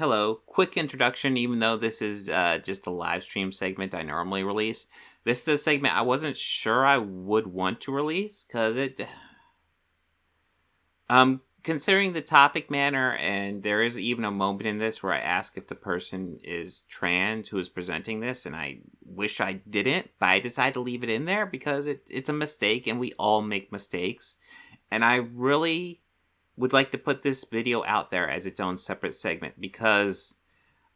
Hello, quick introduction, even though this is just a live stream segment I normally release. This is a segment I wasn't sure I would want to release, because considering the topic matter, and there is even a moment in this where I ask if the person is trans who is presenting this, and I wish I didn't, but I decided to leave it in there because it's a mistake, and we all make mistakes. And I really would like to put this video out there as its own separate segment because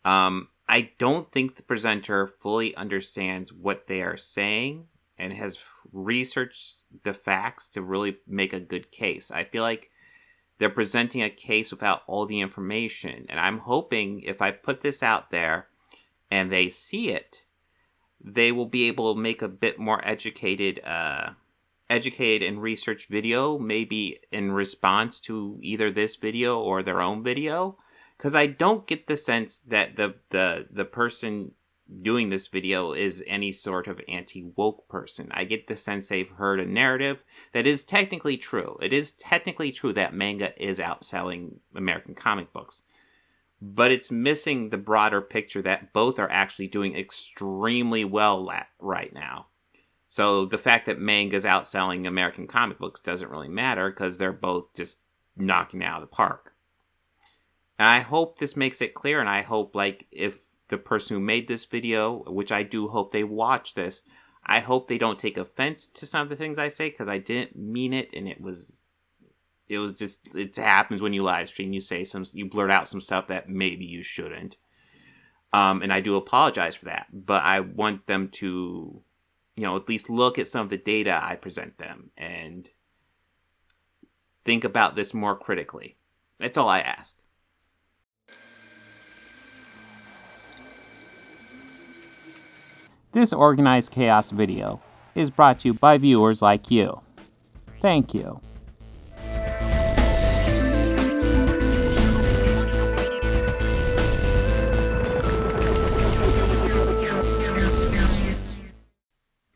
I don't think the presenter fully understands what they are saying and has researched the facts to really make a good case. I feel like they're presenting a case without all the information, and I'm hoping if I put this out there and they see it, they will be able to make a bit more educated and researched video, maybe in response to either this video or their own video, because I don't get the sense that the person doing this video is any sort of anti-woke person. I get the sense they've heard a narrative that is technically true. It is technically true that manga is outselling American comic books, but it's missing the broader picture that both are actually doing extremely well right now. So the fact that manga's outselling American comic books doesn't really matter because they're both just knocking it out of the park. And I hope this makes it clear, and I hope, like, if the person who made this video, which I do hope they watch this, I hope they don't take offense to some of the things I say, because I didn't mean it, and it was just, it happens when you live stream, you blurt out some stuff that maybe you shouldn't. And I do apologize for that, but I want them to, at least look at some of the data I present them, and think about this more critically. That's all I ask. This Organized Chaos video is brought to you by viewers like you. Thank you.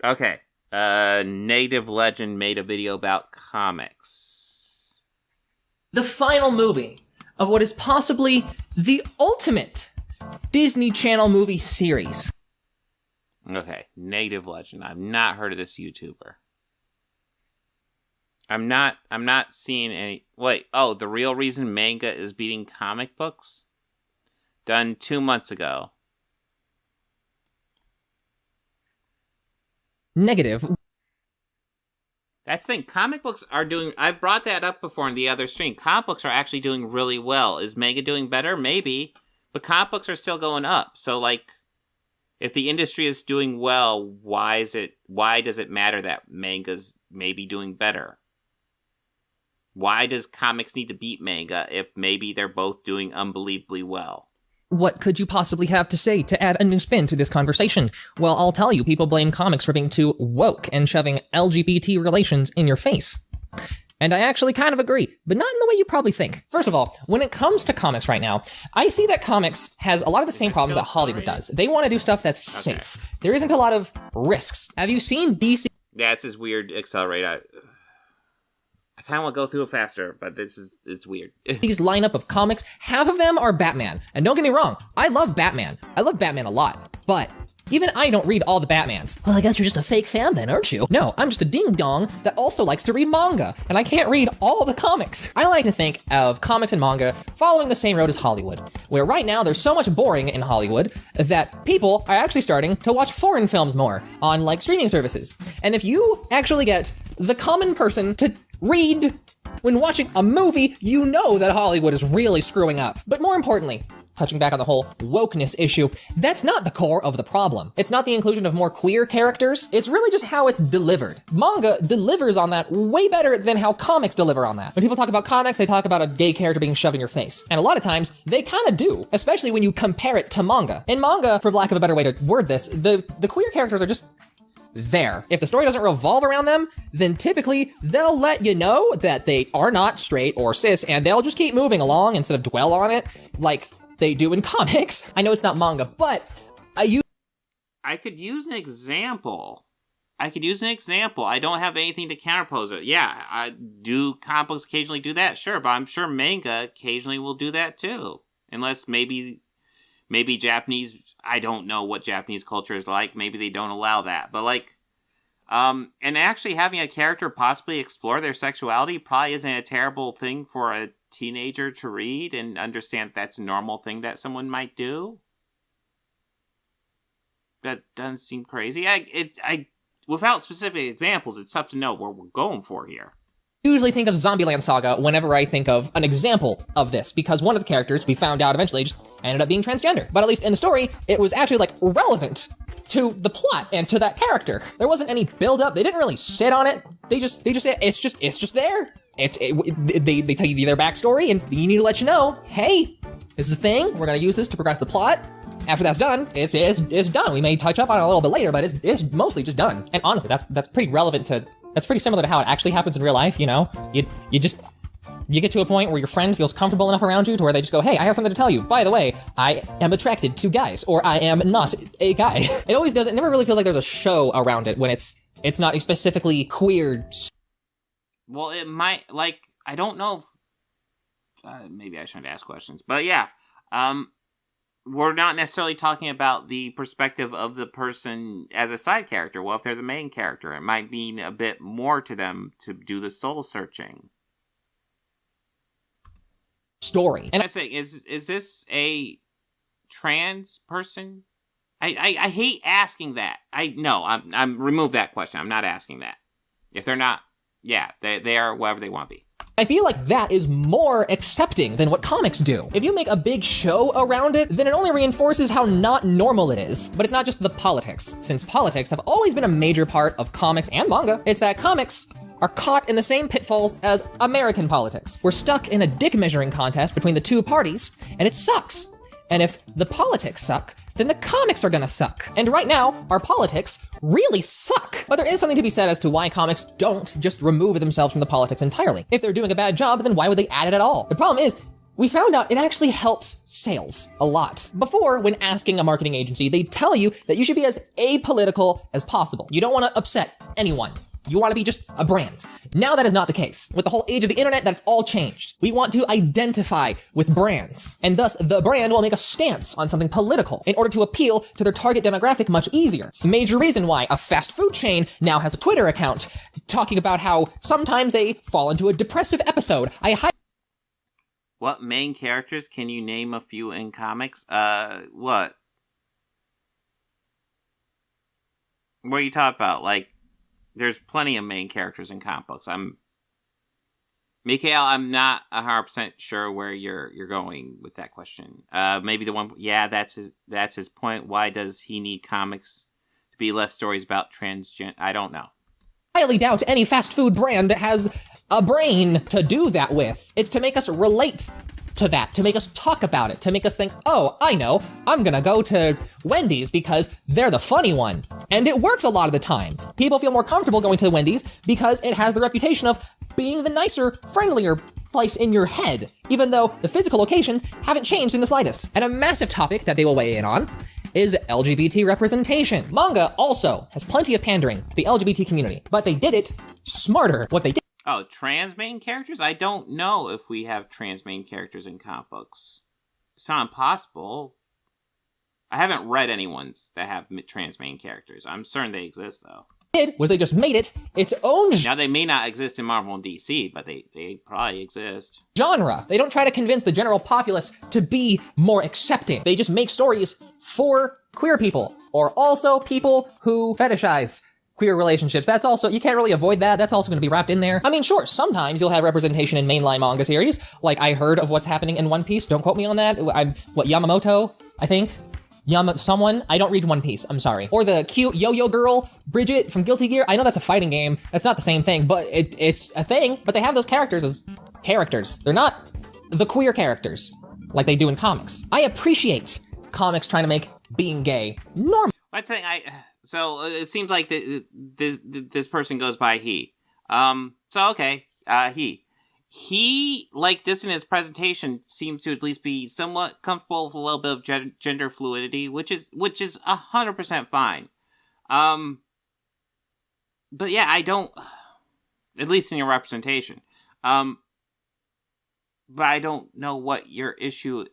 Okay. Native Legend made a video about comics. The final movie of what is possibly the ultimate Disney Channel movie series. Okay, Native Legend. I've not heard of this YouTuber. I'm not seeing any... Wait, the real reason manga is beating comic books? Done 2 months ago. Negative. That's the thing. Comic books are doing... I brought that up before in the other stream. Comic books are actually doing really well. Is manga doing better? Maybe. But comic books are still going up. So, like, if the industry is doing well, why does it matter that manga's maybe doing better? Why does comics need to beat manga if maybe they're both doing unbelievably well? What could you possibly have to say to add a new spin to this conversation? Well, I'll tell you, people blame comics for being too woke and shoving LGBT relations in your face. And I actually kind of agree, but not in the way you probably think. First of all, when it comes to comics right now, I see that comics has a lot of the same problems that Hollywood does. They want to do stuff that's safe. There isn't a lot of risks. Have you seen DC? Yeah, this is weird. Accelerate. I kind of want to go through it faster, but it's weird. These lineup of comics, half of them are Batman. And don't get me wrong, I love Batman. I love Batman a lot, but even I don't read all the Batmans. Well, I guess you're just a fake fan then, aren't you? No, I'm just a ding-dong that also likes to read manga, and I can't read all the comics. I like to think of comics and manga following the same road as Hollywood, where right now there's so much boring in Hollywood that people are actually starting to watch foreign films more on, like, streaming services. And if you actually get the common person to read when watching a movie, you know that Hollywood is really screwing up. But more importantly, touching back on the whole wokeness issue, that's not the core of the problem. It's not the inclusion of more queer characters. It's really just how it's delivered. Manga delivers on that way better than how comics deliver on that. When people talk about comics, they talk about a gay character being shoved in your face. And a lot of times, they kind of do, especially when you compare it to manga. In manga, for lack of a better way to word this, the queer characters are just there. If the story doesn't revolve around them, then typically they'll let you know that they are not straight or cis, and they'll just keep moving along instead of dwell on it like they do in comics. I know it's not manga, but I could use an example. I don't have anything to counterpose it. Yeah, I do comic books occasionally do that, sure, but I'm sure manga occasionally will do that too. Unless maybe Japanese, I don't know what Japanese culture is like. Maybe they don't allow that. But like, and actually having a character possibly explore their sexuality probably isn't a terrible thing for a teenager to read and understand that's a normal thing that someone might do. That doesn't seem crazy. I without specific examples, it's tough to know where we're going for here. Usually think of Zombieland Saga whenever I think of an example of this, because one of the characters we found out eventually just ended up being transgender. But at least in the story, it was actually like relevant to the plot and to that character. There wasn't any build up. They didn't really sit on it. They just it's just there. They tell you their backstory and you need to let you know, hey, this is a thing. We're gonna use this to progress the plot. After that's done, it's done. We may touch up on it a little bit later, but it's mostly just done. And honestly, that's pretty relevant to. That's pretty similar to how it actually happens in real life, you know? You get to a point where your friend feels comfortable enough around you to where they just go, hey, I have something to tell you. By the way, I am attracted to guys, or I am not a guy. It always does, it never really feels like there's a show around it when it's not a specifically queer. Well, it might, like, I don't know if, maybe I shouldn't ask questions, but yeah, we're not necessarily talking about the perspective of the person as a side character. Well, if they're the main character, it might mean a bit more to them to do the soul searching. Story. And I'm saying, is this a trans person? I hate asking that. I'm remove that question. I'm not asking that. If they're not, yeah, they are whatever they want to be. I feel like that is more accepting than what comics do. If you make a big show around it, then it only reinforces how not normal it is. But it's not just the politics. Since politics have always been a major part of comics and manga, it's that comics are caught in the same pitfalls as American politics. We're stuck in a dick measuring contest between the two parties, and it sucks. And if the politics suck, then the comics are gonna suck. And right now, our politics really suck. But there is something to be said as to why comics don't just remove themselves from the politics entirely. If they're doing a bad job, then why would they add it at all? The problem is, we found out it actually helps sales a lot. Before, when asking a marketing agency, they tell you that you should be as apolitical as possible. You don't wanna upset anyone. You want to be just a brand. Now that is not the case. With the whole age of the internet, that's all changed. We want to identify with brands, and thus the brand will make a stance on something political in order to appeal to their target demographic much easier. It's the major reason why a fast food chain now has a Twitter account talking about how sometimes they fall into a depressive episode. What main characters can you name a few in comics? What? What are you talking about? Like, there's plenty of main characters in comic books. Mikhail, I'm not 100% sure where you're going with that question. Maybe the one, yeah, that's his point. Why does he need comics to be less stories about transgender? I don't know. I highly doubt any fast food brand has a brain to do that with. It's to make us relate to that, to make us talk about it, to make us think, oh, I know, I'm gonna go to Wendy's because they're the funny one. And it works a lot of the time. People feel more comfortable going to Wendy's because it has the reputation of being the nicer, friendlier place in your head, even though the physical locations haven't changed in the slightest. And a massive topic that they will weigh in on is LGBT representation. Manga also has plenty of pandering to the LGBT community, but they did it smarter. What they did. Oh, trans main characters? I don't know if we have trans main characters in comic books. It's not impossible. I haven't read anyone's that have trans main characters. I'm certain they exist, though. Did was they just made it its own now they may not exist in Marvel and DC, but they probably exist. Genre. They don't try to convince the general populace to be more accepting. They just make stories for queer people, or also people who fetishize queer relationships. That's also, you can't really avoid that. That's also going to be wrapped in there. I mean, sure, sometimes you'll have representation in mainline manga series. Like, I heard of what's happening in One Piece. Don't quote me on that. Yamamoto, I think? Someone? I don't read One Piece, I'm sorry. Or the cute yo-yo girl, Bridget from Guilty Gear. I know that's a fighting game. That's not the same thing, but it's a thing. But they have those characters as characters. They're not the queer characters like they do in comics. I appreciate comics trying to make being gay normal. I'd say so it seems like this person goes by he. So okay, he, like this in his presentation, seems to at least be somewhat comfortable with a little bit of gender fluidity, which is 100% fine. But yeah, I don't, at least in your representation. But I don't know what your issue.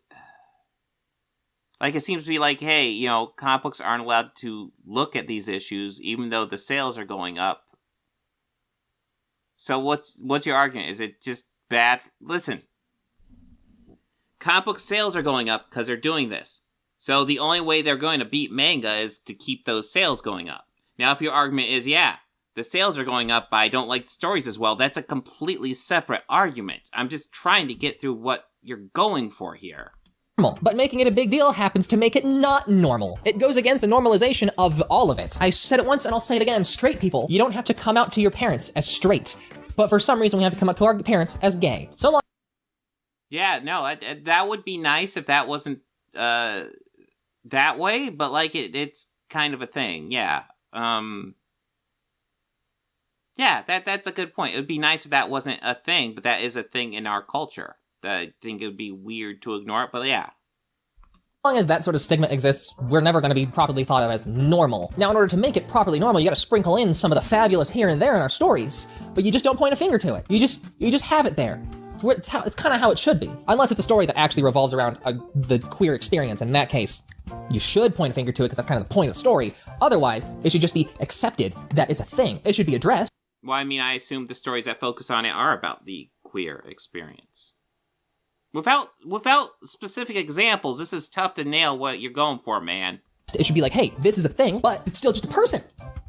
Like, it seems to be like, hey, you know, comic books aren't allowed to look at these issues, even though the sales are going up. So what's your argument? Is it just bad? Listen, comic book sales are going up because they're doing this. So the only way they're going to beat manga is to keep those sales going up. Now, if your argument is, yeah, the sales are going up, but I don't like the stories as well, that's a completely separate argument. I'm just trying to get through what you're going for here. But making it a big deal happens to make it not normal. It goes against the normalization of all of it. I said it once and I'll say it again, straight people, you don't have to come out to your parents as straight. But for some reason we have to come out to our parents as gay. So long. Yeah, no, that would be nice if that wasn't that way, but like it's kind of a thing, yeah. Yeah, that's a good point. It would be nice if that wasn't a thing, but that is a thing in our culture. I think it would be weird to ignore it, but yeah. As long as that sort of stigma exists, we're never going to be properly thought of as normal. Now, in order to make it properly normal, you got to sprinkle in some of the fabulous here and there in our stories, but you just don't point a finger to it. You just have it there. It's kind of how it should be. Unless it's a story that actually revolves around the queer experience. In that case, you should point a finger to it because that's kind of the point of the story. Otherwise, it should just be accepted that it's a thing. It should be addressed. Well, I mean, I assume the stories that focus on it are about the queer experience. Without specific examples, this is tough to nail what you're going for, man. It should be like, hey, this is a thing, but it's still just a person.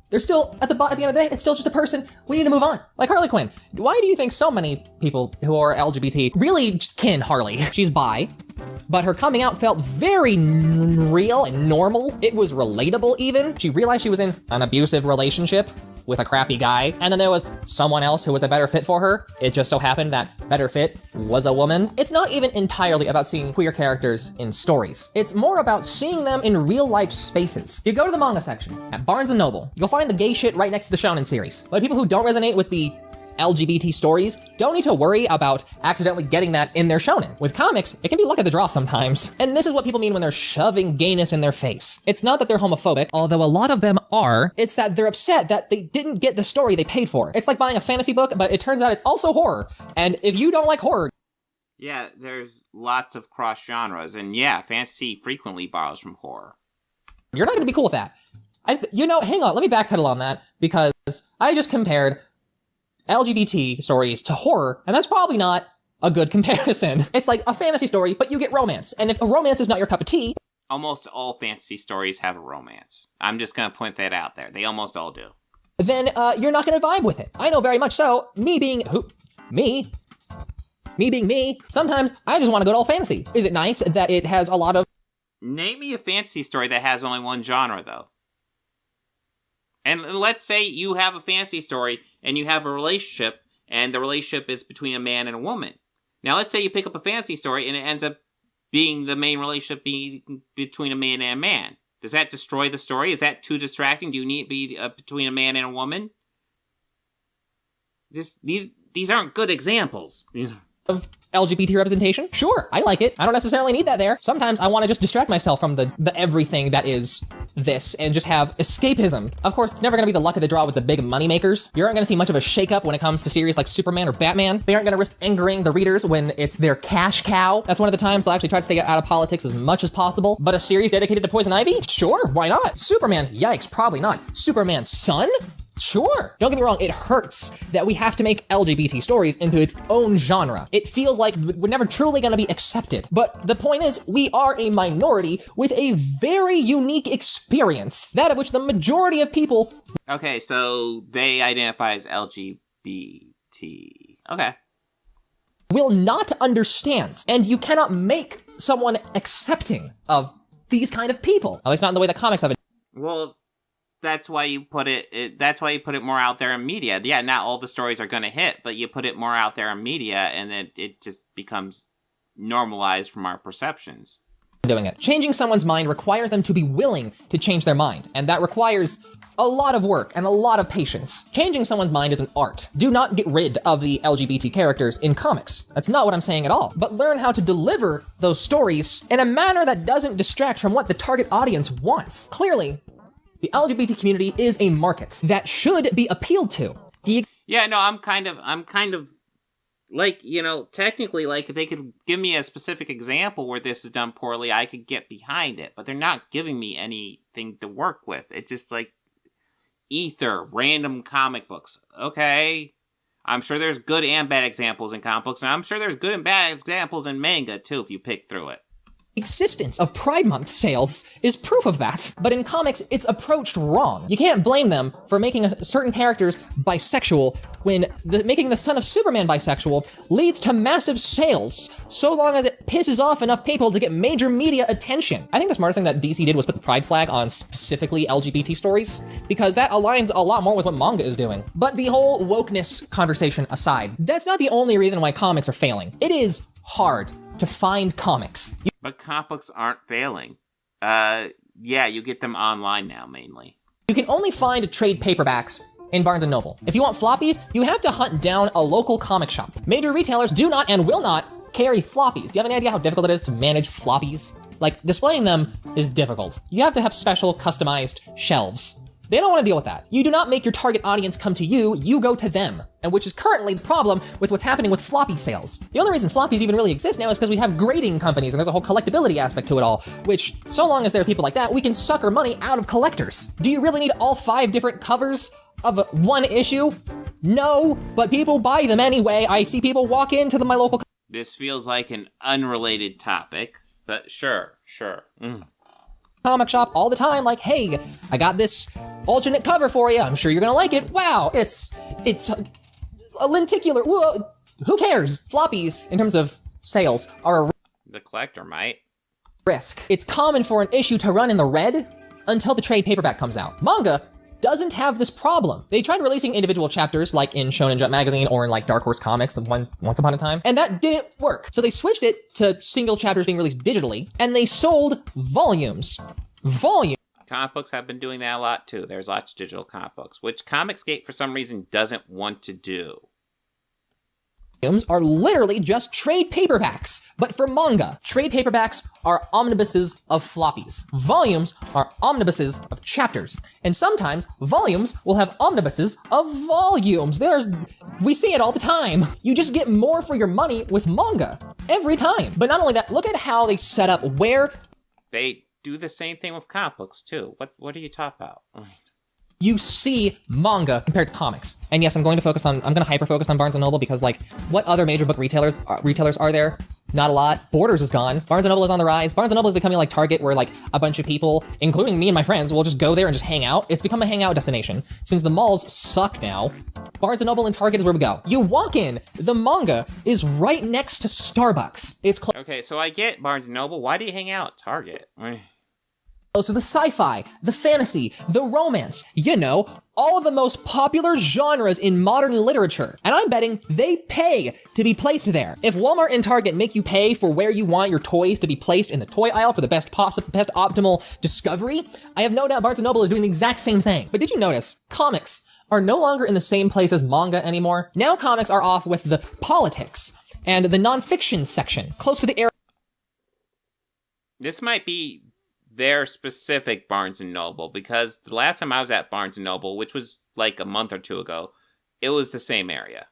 They're still, at the end of the day, it's still just a person. We need to move on. Like Harley Quinn. Why do you think so many people who are LGBT really kin Harley? She's bi, but her coming out felt very real and normal. It was relatable even. She realized she was in an abusive relationship with a crappy guy, and then there was someone else who was a better fit for her. It just so happened that better fit was a woman. It's not even entirely about seeing queer characters in stories. It's more about seeing them in real life spaces. You go to the manga section at Barnes & Noble, you'll find the gay shit right next to the shonen series. But people who don't resonate with the LGBT stories don't need to worry about accidentally getting that in their shonen. With comics, it can be luck of the draw sometimes. And this is what people mean when they're shoving gayness in their face. It's not that they're homophobic, although a lot of them are. It's that they're upset that they didn't get the story they paid for. It's like buying a fantasy book, but it turns out it's also horror. And if you don't like horror... Yeah, there's lots of cross genres, and yeah, fantasy frequently borrows from horror. You're not gonna be cool with that. Hang on, let me backpedal on that, because I just compared LGBT stories to horror, and that's probably not a good comparison. It's like a fantasy story, but you get romance. And if a romance is not your cup of tea... Almost all fantasy stories have a romance. I'm just gonna point that out there. They almost all do. Then you're not gonna vibe with it. I know very much so. Me being me, sometimes I just want a good old fantasy. Is it nice that it has a lot of... Name me a fantasy story that has only one genre, though. And let's say you have a fantasy story and you have a relationship, and the relationship is between a man and a woman. Now, let's say you pick up a fantasy story and it ends up being the main relationship being between a man and a man. Does that destroy the story? Is that too distracting? Do you need to be between a man and a woman? These aren't good examples. Of LGBT representation? Sure, I like it. I don't necessarily need that there. Sometimes I want to just distract myself from the everything that is this and just have escapism. Of course, it's never going to be the luck of the draw with the big moneymakers. You aren't going to see much of a shakeup when it comes to series like Superman or Batman. They aren't going to risk angering the readers when it's their cash cow. That's one of the times they'll actually try to stay out of politics as much as possible. But a series dedicated to Poison Ivy? Sure, why not? Superman? Yikes, probably not. Superman's son? Sure. Don't get me wrong, it hurts that we have to make LGBT stories into its own genre. It feels like we're never truly gonna be accepted. But the point is, we are a minority with a very unique experience, that of which the majority of people... Okay, so they identify as LGBT. Okay. ...will not understand, and you cannot make someone accepting of these kind of people. At least not in the way that comics have it. Well... That's why you put it more out there in media. Yeah, not all the stories are going to hit, but you put it more out there in media, and then it just becomes normalized from our perceptions. Doing it. Changing someone's mind requires them to be willing to change their mind, and that requires a lot of work and a lot of patience. Changing someone's mind is an art. Do not get rid of the LGBT characters in comics. That's not what I'm saying at all. But learn how to deliver those stories in a manner that doesn't distract from what the target audience wants. Clearly, the LGBT community is a market that should be appealed to. Yeah, no, I'm kind of Like, technically, like, if they could give me a specific example where this is done poorly, I could get behind it. But they're not giving me anything to work with. It's just like random comic books. Okay. I'm sure there's good and bad examples in comic books, and I'm sure there's good and bad examples in manga, too, if you pick through it. Existence of Pride Month sales is proof of that. But in comics, it's approached wrong. You can't blame them for making certain characters bisexual when making the son of Superman bisexual leads to massive sales, so long as it pisses off enough people to get major media attention. I think the smartest thing that DC did was put the pride flag on specifically LGBT stories, because that aligns a lot more with what manga is doing. But the whole wokeness conversation aside, that's not the only reason why comics are failing. It is hard to find comics. But comic books aren't failing. Yeah, you get them online now, mainly. You can only find trade paperbacks in Barnes & Noble. If you want floppies, you have to hunt down a local comic shop. Major retailers do not and will not carry floppies. Do you have any idea how difficult it is to manage floppies? Like, displaying them is difficult. You have to have special customized shelves. They don't want to deal with that. You do not make your target audience come to you, you go to them. And which is currently the problem with what's happening with floppy sales. The only reason floppies even really exist now is because we have grading companies and there's a whole collectability aspect to it all, which, so long as there's people like that, we can sucker money out of collectors. Do you really need all 5 different covers of one issue? No, but people buy them anyway. I see people walk into my local... This feels like an unrelated topic, but sure. Comic shop all the time, like, hey, I got this alternate cover for you. I'm sure you're gonna like it. Wow, it's a lenticular. Whoa, who cares? Floppies, in terms of sales, are a the collector might. Risk. It's common for an issue to run in the red until the trade paperback comes out. Manga doesn't have this problem. They tried releasing individual chapters, like in Shonen Jump magazine or in like Dark Horse Comics, the one once upon a time, and that didn't work. So they switched it to single chapters being released digitally, and they sold volumes. Comic books have been doing that a lot too. There's lots of digital comic books, which Comicsgate for some reason doesn't want to do. Are literally just trade paperbacks. But for manga, trade paperbacks are omnibuses of floppies. Volumes are omnibuses of chapters. And sometimes volumes will have omnibuses of volumes. We see it all the time. You just get more for your money with manga every time. But not only that, look at how they set up where they do the same thing with comic books too. What are you talking about? You see manga compared to comics. And yes, I'm going to hyper-focus on Barnes & Noble because, like, what other major book retailers are there? Not a lot. Borders is gone. Barnes & Noble is on the rise. Barnes & Noble is becoming like Target, where like a bunch of people, including me and my friends, will just go there and just hang out. It's become a hangout destination. Since the malls suck now, Barnes & Noble and Target is where we go. You walk in, the manga is right next to Starbucks. Okay, so I get Barnes & Noble. Why do you hang out at Target? So the sci-fi, the fantasy, the romance, all of the most popular genres in modern literature. And I'm betting they pay to be placed there. If Walmart and Target make you pay for where you want your toys to be placed in the toy aisle for the best optimal discovery, I have no doubt Barnes & Noble is doing the exact same thing. But did you notice, comics are no longer in the same place as manga anymore? Now comics are off with the politics and the nonfiction section, close to the area. This might be their specific Barnes & Noble, because the last time I was at Barnes & Noble, which was like a month or two ago, it was the same area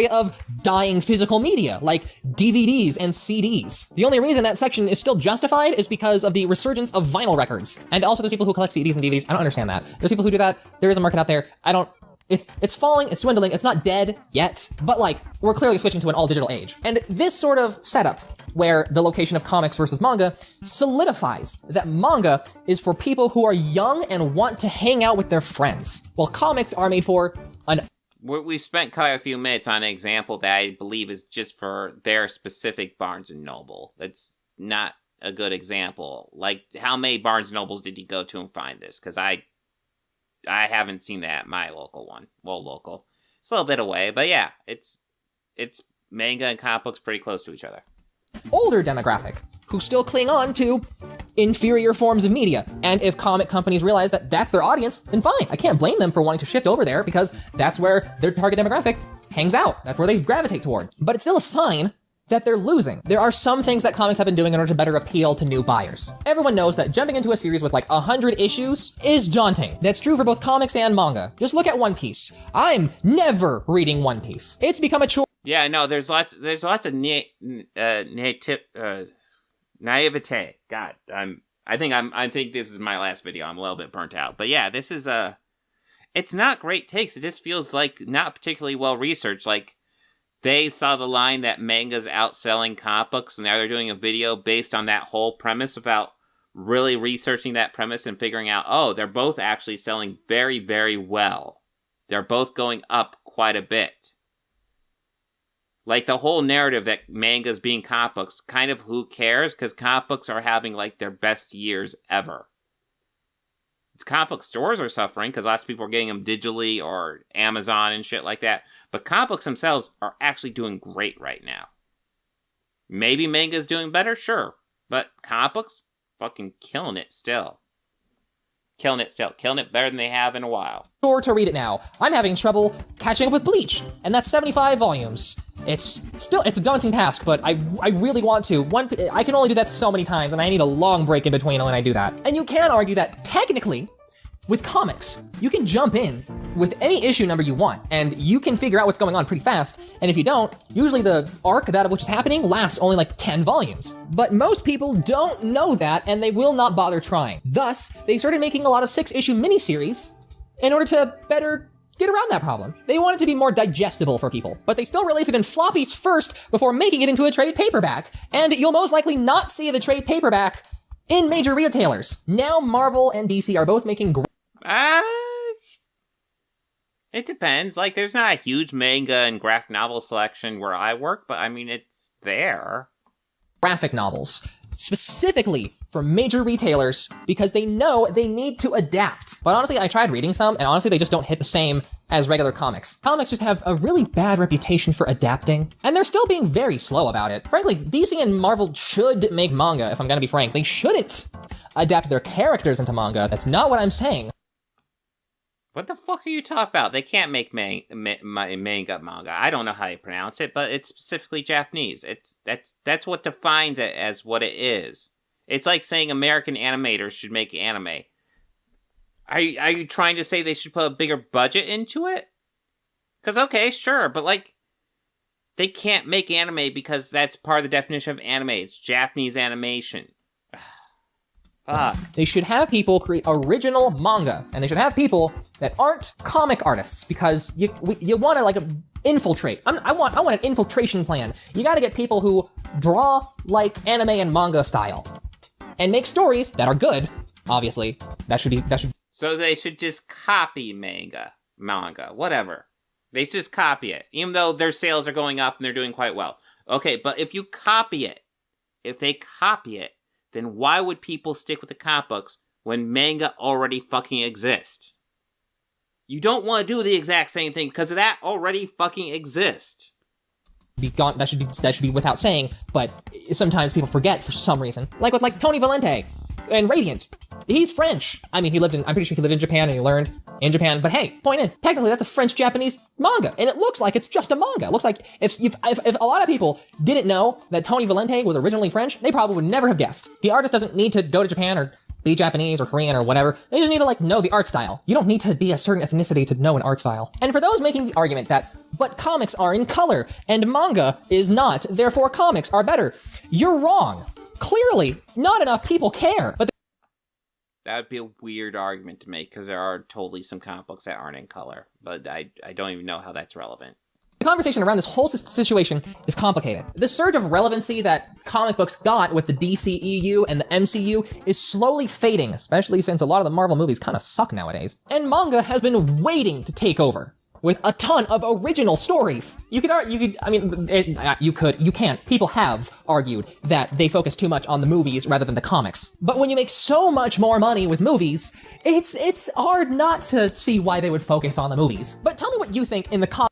Of dying physical media, like DVDs and CDs. The only reason that section is still justified is because of the resurgence of vinyl records. And also there's people who collect CDs and DVDs. I don't understand that. There's people who do that. There is a market out there. It's falling, it's dwindling, it's not dead yet, but like, we're clearly switching to an all-digital age. And this sort of setup, where the location of comics versus manga, solidifies that manga is for people who are young and want to hang out with their friends, while comics are made for We've spent quite a few minutes on an example that I believe is just for their specific Barnes & Noble. That's not a good example. Like, how many Barnes & Nobles did you go to and find this? Because I haven't seen that at my local one. Well, local. It's a little bit away, but yeah, it's manga and comic books pretty close to each other. Older demographic who still cling on to inferior forms of media. And if comic companies realize that that's their audience, then fine. I can't blame them for wanting to shift over there because that's where their target demographic hangs out. That's where they gravitate toward. But it's still a sign that they're losing. There are some things that comics have been doing in order to better appeal to new buyers. Everyone knows that jumping into a series with like 100 issues is daunting. That's true for both comics and manga. Just look at One Piece. I'm never reading One Piece. It's become a chore. Yeah, no, there's lots of naivete. God, I think this is my last video. I'm a little bit burnt out. But yeah, this is it's not great takes. It just feels like not particularly well researched. Like, they saw the line that manga's outselling comic books, and now they're doing a video based on that whole premise without really researching that premise and figuring out, oh, they're both actually selling very, very well. They're both going up quite a bit. Like, the whole narrative that manga's being comic books, kind of who cares? Because comic books are having, like, their best years ever. Comic book stores are suffering because lots of people are getting them digitally or Amazon and shit like that. But comic books themselves are actually doing great right now. Maybe manga's doing better, sure. But comic books, fucking killing it still. Killing it better than they have in a while. Sure to read it now. I'm having trouble catching up with Bleach, and that's 75 volumes. It's a daunting task, but I really want to. I can only do that so many times, and I need a long break in between when I do that. And you can argue that technically, with comics, you can jump in with any issue number you want, and you can figure out what's going on pretty fast, and if you don't, usually the arc that of which is happening lasts only like 10 volumes. But most people don't know that, and they will not bother trying. Thus, they started making a lot of 6-issue miniseries in order to better get around that problem. They want it to be more digestible for people, but they still release it in floppies first before making it into a trade paperback, and you'll most likely not see the trade paperback in major retailers. Now Marvel and DC are both making it depends. Like, there's not a huge manga and graphic novel selection where I work, but I mean, it's there. Graphic novels, specifically for major retailers, because they know they need to adapt. But honestly, I tried reading some, and honestly, they just don't hit the same as regular comics. Comics just have a really bad reputation for adapting, and they're still being very slow about it. Frankly, DC and Marvel should make manga, if I'm gonna be frank. They shouldn't adapt their characters into manga. That's not what I'm saying. What the fuck are you talking about? They can't make manga. I don't know how you pronounce it, but it's specifically Japanese. That's what defines it as what it is. It's like saying American animators should make anime. Are you trying to say they should put a bigger budget into it? Because, okay, sure, but like, they can't make anime because that's part of the definition of anime. It's Japanese animation. Fuck. They should have people create original manga, and they should have people that aren't comic artists, because you want to like infiltrate. I want an infiltration plan. You got to get people who draw like anime and manga style, and make stories that are good. Obviously, that should. So they should just copy manga, whatever. They should just copy it, even though their sales are going up and they're doing quite well. Okay, but if they copy it, then why would people stick with the comic books when manga already fucking exists? You don't want to do the exact same thing because that already fucking exists. That should be without saying, but sometimes people forget for some reason. Like with Tony Valente and Radiant. He's French. I mean, I'm pretty sure he lived in Japan and he learned in Japan. But hey, point is, technically that's a French-Japanese manga, and it looks like it's just a manga. It looks like if a lot of people didn't know that Tony Valente was originally French, they probably would never have guessed. The artist doesn't need to go to Japan or be Japanese or Korean or whatever. They just need to know the art style. You don't need to be a certain ethnicity to know an art style. And for those making the argument that, but comics are in color and manga is not, therefore comics are better, you're wrong. Clearly, not enough people care. But that would be a weird argument to make, because there are totally some comic books that aren't in color, but I don't even know how that's relevant. The conversation around this whole situation is complicated. The surge of relevancy that comic books got with the DCEU and the MCU is slowly fading, especially since a lot of the Marvel movies kind of suck nowadays. And manga has been waiting to take over, with a ton of original stories. You can't. People have argued that they focus too much on the movies rather than the comics. But when you make so much more money with movies, it's hard not to see why they would focus on the movies. But tell me what you think in the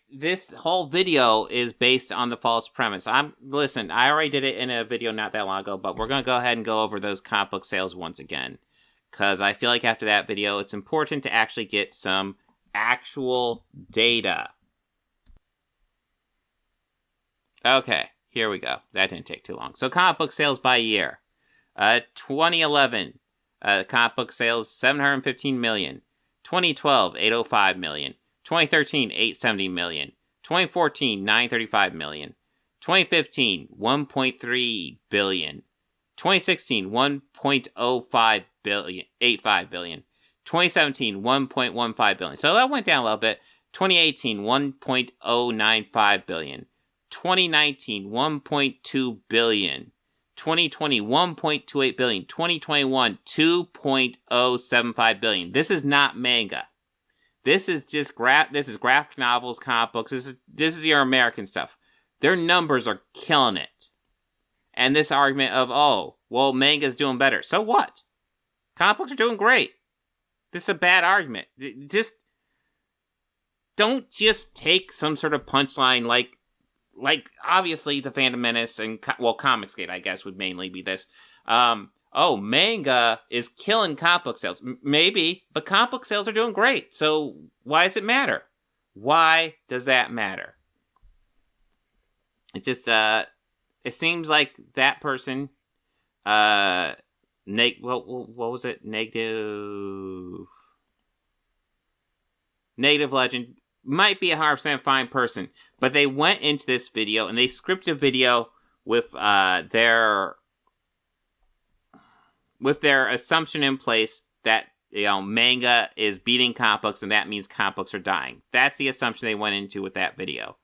this whole video is based on the false premise. Listen, I already did it in a video not that long ago, but we're gonna go ahead and go over those comic book sales once again. Because I feel like after that video, it's important to actually get some actual data. Okay, here we go. That didn't take too long. So comic book sales by year. 2011, comic book sales 715 million. 2012, 805 million. 2013, 870 million. 2014, 935 million. 2015, 1.3 billion. 2016, 1.05 billion, 85 billion. 2017, 1.15 billion. So that went down a little bit. 2018, 1.095 billion. 2019, 1.2 billion. 2020, 1.28 billion. 2021, 2.075 billion. This is not manga. This is just graphic novels, comic books. This is your American stuff. Their numbers are killing it. And this argument of, oh, well, manga's doing better. So what? Comic books are doing great. This is a bad argument. Just don't just take some sort of punchline like obviously the Fandom Menace and, well, Comicsgate, I guess, would mainly be this. Oh, manga is killing comic book sales. Maybe, but comic book sales are doing great. So why does it matter? Why does that matter? It just, it seems like that person, what was it? Negative Legend might be a 100% fine person, but they went into this video and they scripted a video with their assumption in place that, you know, manga is beating comic books and that means comic books are dying. That's the assumption they went into with that video.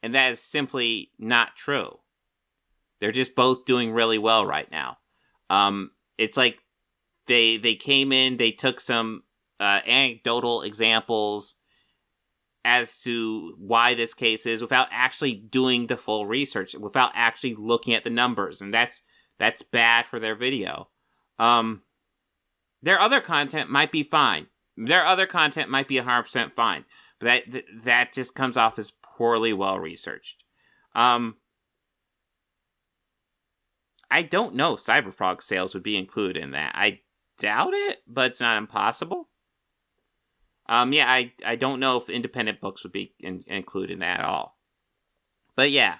And that is simply not true. They're just both doing really well right now. It's like they came in, they took some anecdotal examples as to why this case is without actually doing the full research, without actually looking at the numbers. And that's bad for their video. Their other content might be fine. Their other content might be 100% fine. But that just comes off as poorly well researched. I don't know if Cyberfrog sales would be included in that. I doubt it, but it's not impossible. I don't know if independent books would be included in that at all. But yeah.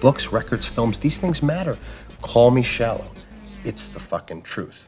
Books, records, films, these things matter. Call me shallow. It's the fucking truth.